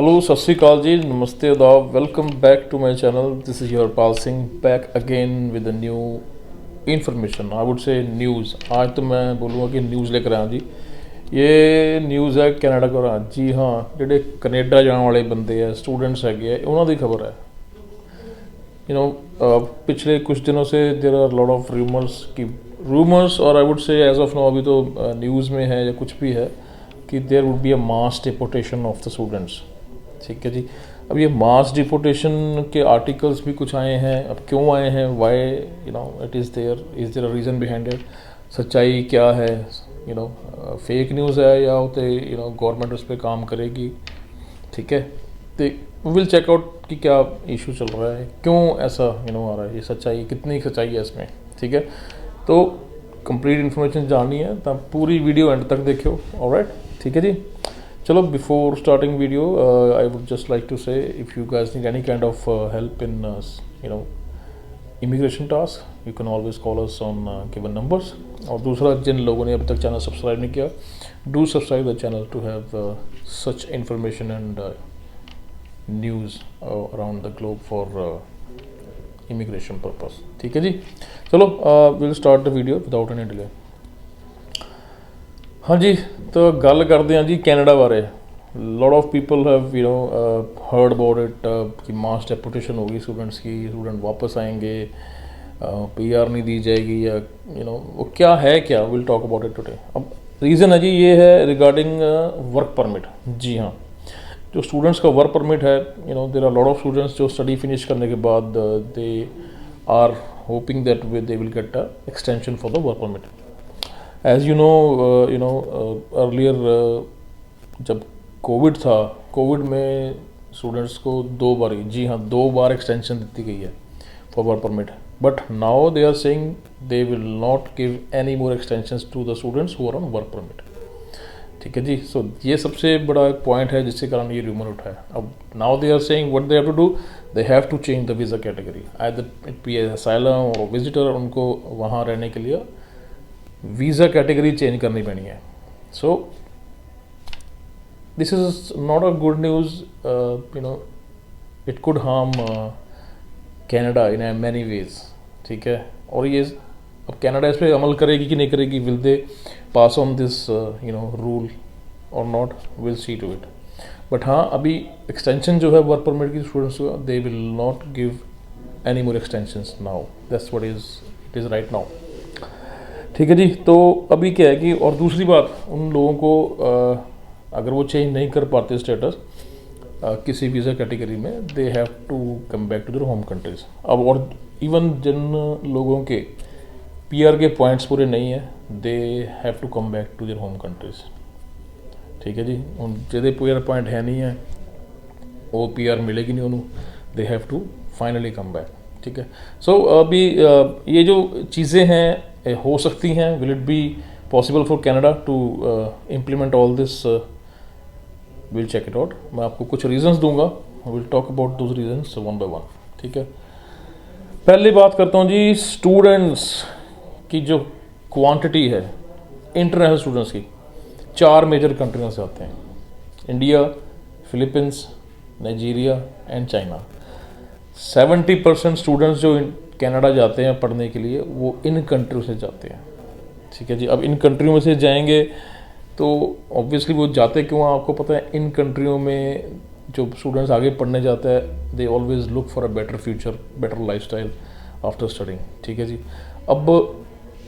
Hello सत श्री अकाल जी, नमस्ते, आदाब, welcome back to my channel. This is your Pal Singh back again with a new information, I would say news. आज तो मैं बोलूँगा कि न्यूज़ लेकर आया जी। ये न्यूज़ है कैनेडा को। जी हाँ, ਜਿਹੜੇ कनेडा जाने वाले बंदे है, स्टूडेंट्स है, उन्होंने खबर है। पिछले कुछ दिनों से there are lot of rumours और I would say as of now अभी तो न्यूज़ में है या कुछ भी है कि there would be a mass deportation of the students. ठीक है जी। अब ये मास डिपोर्टेशन के आर्टिकल्स भी कुछ आए हैं। अब क्यों आए हैं, why it is there a reason behind it. सच्चाई क्या है, फेक न्यूज़ है या होते गवर्नमेंट उस पर काम करेगी। ठीक है, तो विल चेकआउट कि क्या इशू चल रहा है, क्यों ऐसा आ रहा है, ये सच्चाई कितनी सच्चाई है इसमें। ठीक है, तो कंप्लीट इन्फॉर्मेशन जाननी है तब पूरी वीडियो एंड तक देखियो। ऑलराइट, ठीक है जी। चलो, before starting video I would just like to say if you guys need any kind of help in immigration task, you can always call us on given numbers. और दूसरा, जिन लोगों ने अभी तक चैनल सब्सक्राइब नहीं किया, do subscribe the channel to have such information and news around the globe for immigration purpose. ठीक है जी। चलो, will start the video without any delay. हाँ जी, तो गल करते हैं जी कैनेडा बारे। Lot of people have heard about it कि मास डेपुटेशन होगी स्टूडेंट्स की, स्टूडेंट वापस आएंगे, पीआर नहीं दी जाएगी या वो क्या है, क्या will talk about it today. अब रीज़न है जी, ये है रिगार्डिंग वर्क परमिट। जी हाँ, जो स्टूडेंट्स का वर्क परमिट है, there are lot of students जो स्टडी फिनिश करने के बाद they are hoping that they will get a extension for the work permit. As you know earlier जब कोविड था, कोविड में स्टूडेंट्स को 2 बार, जी हाँ 2 बार एक्सटेंशन दी गई है for work permit. But now they are saying they will not give any more extensions to the students who are on work permit. ठीक है जी। सो ये सबसे बड़ा एक पॉइंट है जिसके कारण ये रूमर उठा है। अब now they are saying what they have to do, they have to change the visa category, either it be asylum और विजिटर। उनको वहाँ रहने के लिए वीज़ा कैटेगरी चेंज करनी पड़ी है। सो this is not a good news. It could harm Canada in many ways. ठीक है, और ये अब कनाडा इस पर अमल करेगी कि नहीं करेगी, will they pass on this rule और not, will see to it. But हाँ, अभी एक्सटेंशन जो है वर्क परमिट की स्टूडेंट्स को, दे will not give any more extensions now. That's what it is right now. ठीक है जी। तो अभी क्या है कि, और दूसरी बात, उन लोगों को अगर वो चेंज नहीं कर पाते स्टेटस किसी वीज़ा कैटेगरी में, they have to come back to their home countries. अब और इवन जिन लोगों के पीआर के पॉइंट्स पूरे नहीं है, they have to come back to their home countries. ठीक है जी। उन जिहदे पीआर पॉइंट है नहीं है, वो पीआर मिलेगी नहीं उन्होंने, they have to finally come back. ठीक है। सो अभी ये जो चीज़ें हैं हो सकती हैं, will it be possible for Canada to implement all this, will check it out. मैं आपको कुछ रीजंस दूंगा, will talk about those reasons one by one. ठीक है, पहली बात करता हूँ जी स्टूडेंट्स की जो क्वांटिटी है इंटरनेशनल स्टूडेंट्स की, 4 मेजर कंट्रियों से आते हैं, India, Philippines, Nigeria and China. 70% students जो कनाडा जाते हैं पढ़ने के लिए, वो इन कंट्रियों से जाते हैं। ठीक है जी। अब इन कंट्रियों में से जाएंगे तो ऑब्वियसली वो जाते क्यों, आपको पता है, इन कंट्रियों में जो स्टूडेंट्स आगे पढ़ने जाता है, they always look for a better future, better lifestyle after studying. ठीक है जी। अब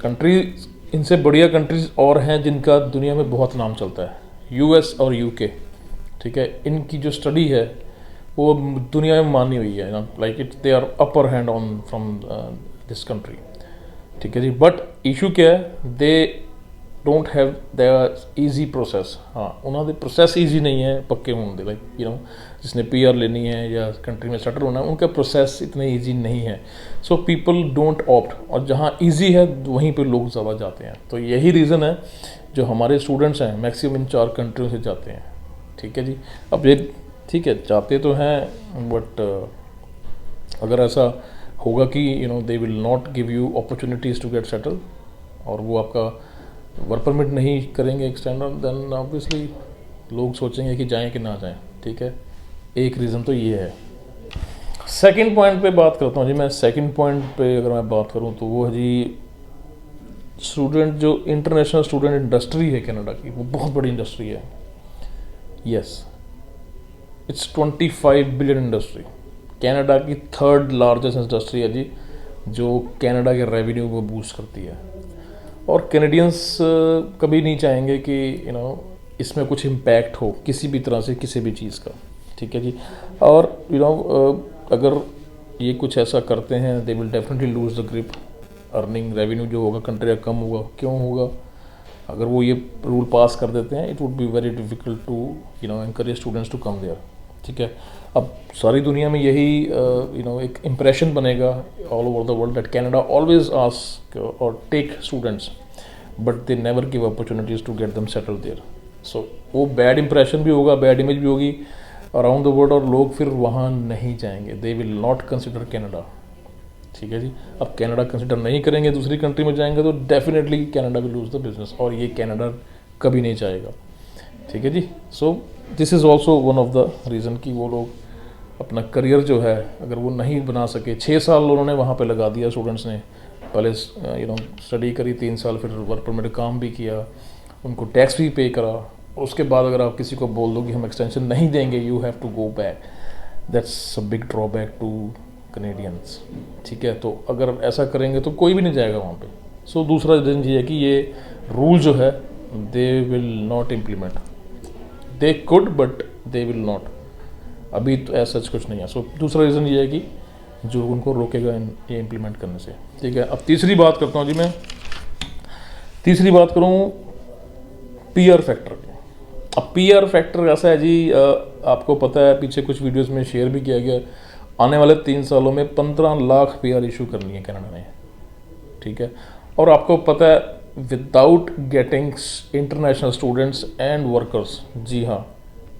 कंट्री, इनसे बढ़िया कंट्रीज और हैं जिनका दुनिया में बहुत नाम चलता है, यूएस और यूके। ठीक है, इनकी जो स्टडी है वो दुनिया में मानी हुई है, like it they are upper hand on from this country. ठीक है जी। बट इशू क्या है, they don't have the easy process. हाँ, उन्होंने प्रोसेस ईजी नहीं है पक्के होंगे, लाइक जिसने पीआर लेनी है या कंट्री में सेटल होना है, उनका प्रोसेस इतने ईजी नहीं है। सो पीपल डोंट ऑप्ट, और जहाँ ईजी है वहीं पे लोग ज़्यादा जाते हैं। तो यही रीज़न है जो हमारे स्टूडेंट्स हैं मैक्सिमम इन 4 कंट्रियों से जाते हैं। ठीक है जी। अब ये ठीक है, जाते तो हैं, बट अगर ऐसा होगा कि they will not give you opportunities to get settle, और वो आपका वर्क परमिट नहीं करेंगे एक्सटेंड, देन ऑब्वियसली लोग सोचेंगे कि जाएं कि ना जाएं। ठीक है, एक रीज़न तो ये है। सेकंड पॉइंट पे बात करता हूँ जी मैं। सेकंड पॉइंट पे अगर मैं बात करूँ तो वो है जी स्टूडेंट, जो इंटरनेशनल स्टूडेंट इंडस्ट्री है कनाडा की, वो बहुत बड़ी इंडस्ट्री है। Yes, it's 25 billion industry. Canada की थर्ड लार्जेस्ट इंडस्ट्री है जी, जो कनाडा के रेवेन्यू को बूस्ट करती है। और कैनेडियंस कभी नहीं चाहेंगे कि इसमें कुछ इम्पैक्ट हो किसी भी तरह से, किसी भी चीज़ का। ठीक है जी। और अगर ये कुछ ऐसा करते हैं, दे will definitely lose the grip. Earning revenue जो होगा कंट्री का कम होगा। क्यों होगा? अगर वो ये रूल पास कर देते हैं, it would be very difficult to encourage students to come there. ठीक है। अब सारी दुनिया में यही एक इम्प्रेशन बनेगा all over the world that Canada always ask और take students but they never give opportunities to get them settle there. So वो बैड इंप्रेशन भी होगा, बैड इमेज भी होगी अराउंड द वर्ल्ड, और लोग फिर वहाँ नहीं जाएंगे। दे विल नॉट कंसिडर कैनेडा। ठीक है जी। अब कनाडा कंसिडर नहीं करेंगे, दूसरी कंट्री में जाएंगे, तो definitely Canada will lose the business, और ये कनाडा कभी नहीं चाहेगा। ठीक है जी। So this is also one of the reason कि वो लोग अपना करियर जो है अगर वो नहीं बना सके। 6 साल उन्होंने वहाँ पे लगा दिया स्टूडेंट्स ने, पहले स्टडी करी 3 साल, फिर वर्क परमिट काम भी किया, उनको टैक्स भी पे करा। उसके बाद अगर आप किसी को बोल दो कि हम एक्सटेंशन नहीं देंगे, you have to go back, that's a big drawback to Canadians. ठीक है। तो अगर ऐसा करेंगे तो कोई भी नहीं जाएगा वहाँ पे। सो दूसरा रीज़न ये है कि ये रूल जो है दे will not implement. They could but they will not. अभी तो ऐसा कुछ नहीं है। सो दूसरा रीज़न ये है कि जो उनको रोकेगा ये इम्प्लीमेंट करने से। ठीक है। अब तीसरी बात करता हूँ जी मैं। तीसरी बात करूँ पीआर फैक्टर की। अब पीआर फैक्टर ऐसा है जी, आपको पता है पीछे कुछ वीडियोस में शेयर भी किया गया, आने वाले 3 सालों में 15 लाख पीआर इशू करनी है कनाडा ने। ठीक है। और आपको पता है without getting international students and workers, जी हाँ,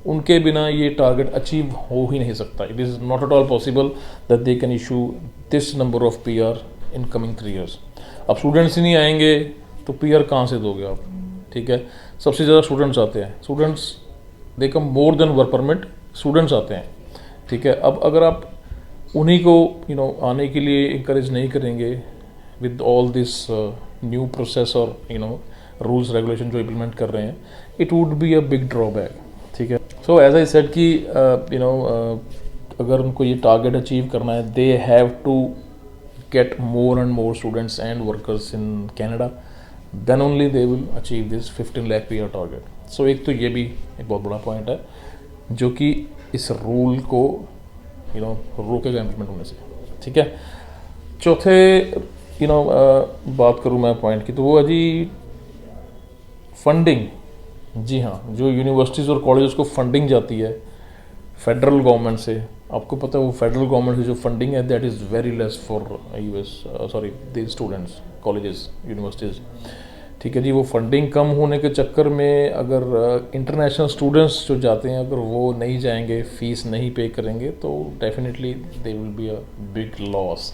उनके बिना ये टारगेट अचीव हो ही नहीं सकता। It is not at all possible that they can issue this number of PR in coming 3 years। अब स्टूडेंट्स ही नहीं आएंगे तो पीआर कहाँ से दोगे आप? ठीक है। सबसे ज़्यादा स्टूडेंट्स आते हैं, students they come more than work permit, students आते हैं। ठीक है। अब अगर आप उन्हीं को आने के लिए इंकरेज नहीं करेंगे with all this new process और रूल्स रेगुलेशन जो इम्प्लीमेंट कर रहे हैं, it would be a big drawback. ठीक है। सो एज आई सेड कि अगर उनको ये टारगेट अचीव करना है, they have to get more and more students and workers in Canada, then only they will achieve this 15 lakh PR target. So एक तो ये भी एक बहुत बड़ा पॉइंट है जो कि इस रूल को रोकेगा इम्प्लीमेंट होने से। ठीक है। चौथे बात करूँ मैं पॉइंट की, तो वो है जी फंडिंग। जी हाँ, जो यूनिवर्सिटीज़ और कॉलेजेस को फंडिंग जाती है फेडरल गवर्नमेंट से, आपको पता है वो फेडरल गवर्नमेंट से जो फंडिंग है that is very less for the students, colleges, universities. ठीक है जी। वो फंडिंग कम होने के चक्कर में अगर इंटरनेशनल स्टूडेंट्स जो जाते हैं अगर वो नहीं जाएंगे, फीस नहीं पे करेंगे, तो definitely they will be a big loss.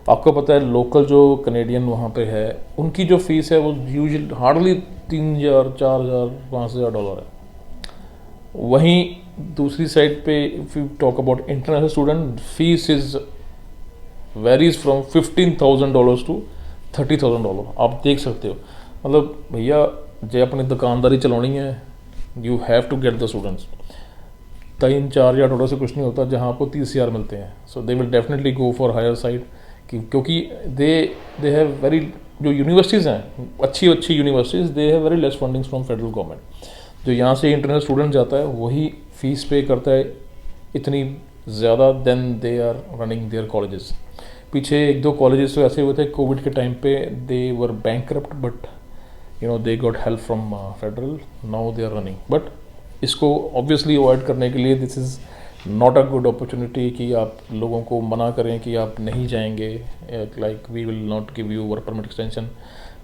आपको पता है लोकल जो कनेडियन वहाँ पे है, उनकी जो फीस है वो यूजुअली हार्डली 3,000, 4,000, $5,000 है। वहीं दूसरी साइड पे if you talk about international student, fees is varies from $15,000 to $30,000। आप देख सकते हो, मतलब भैया जे अपनी दुकानदारी चलानी है, you have to get the students. 3-4,000 से कुछ नहीं होता जहाँ आपको 30,000 मिलते हैं। So they will definitely go for higher side, क्योंकि दे हैव वेरी, जो यूनिवर्सिटीज़ हैं अच्छी अच्छी universities, they have very less fundings from federal government. जो यहाँ से इंटरनेशनल स्टूडेंट जाता है वही फीस पे करता है इतनी ज़्यादा than they are running their colleges. पीछे 1-2 कॉलेजेस तो ऐसे हुए थे कोविड के टाइम पे, they were bankrupt but they got help from federal, now they are running. But इसको ऑब्वियसली अवॉइड करने के लिए this is not a good opportunity कि आप लोगों को मना करें कि आप नहीं जाएंगे, like we will not give you work permit extension.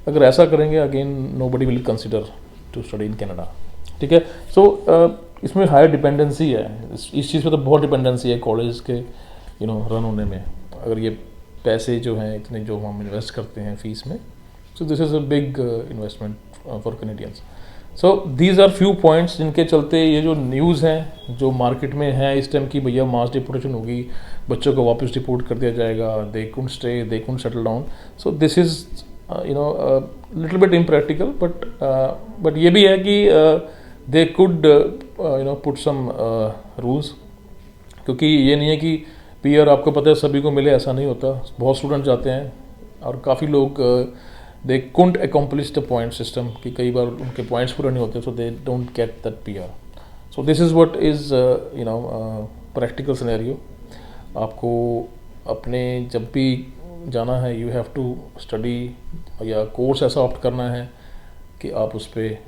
अगर ऐसा करेंगे again nobody will consider to study in Canada. ठीक है। सो इसमें हायर डिपेंडेंसी है, इस चीज़ पे तो बहुत डिपेंडेंसी है कॉलेज के रन होने में। अगर ये पैसे जो हैं इतने जो हम इन्वेस्ट करते हैं फीस में, so this is a big investment for Canadians. So these are few points जिनके चलते ये जो न्यूज़ हैं जो मार्केट में है इस टाइम की, भैया मास डिपोर्टेशन होगी, बच्चों को वापस डिपोर्ट कर दिया जाएगा, they couldn't stay, they couldn't settle down. So this is little bit impractical, but ये भी है कि they could put some rules, क्योंकि ये नहीं है कि पीयर आपको पता है सभी को मिले, ऐसा नहीं होता. बहुत स्टूडेंट जाते हैं और काफ़ी लोग they couldn't accomplish the point system, कि कई बार उनके पॉइंट्स पूरे नहीं होते, so they don't get that PR. So this is what is practical scenario. आपको अपने जब भी जाना है, यू हैव टू स्टडी या कोर्स ऐसा ऑप्ट करना है कि आप उस पर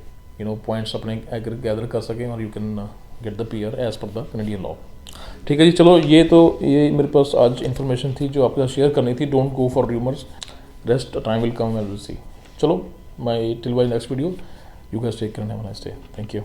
पॉइंट्स अपने गैदर कर सकें और you can get the PR as per the Canadian law. ठीक है जी, चलो ये मेरे पास आज इन्फॉर्मेशन थी जो आपके साथ शेयर करनी थी. Don't go for rumours, rest time will come and will see. चलो, my till bye next video, you guys take care and have a nice day. Thank you.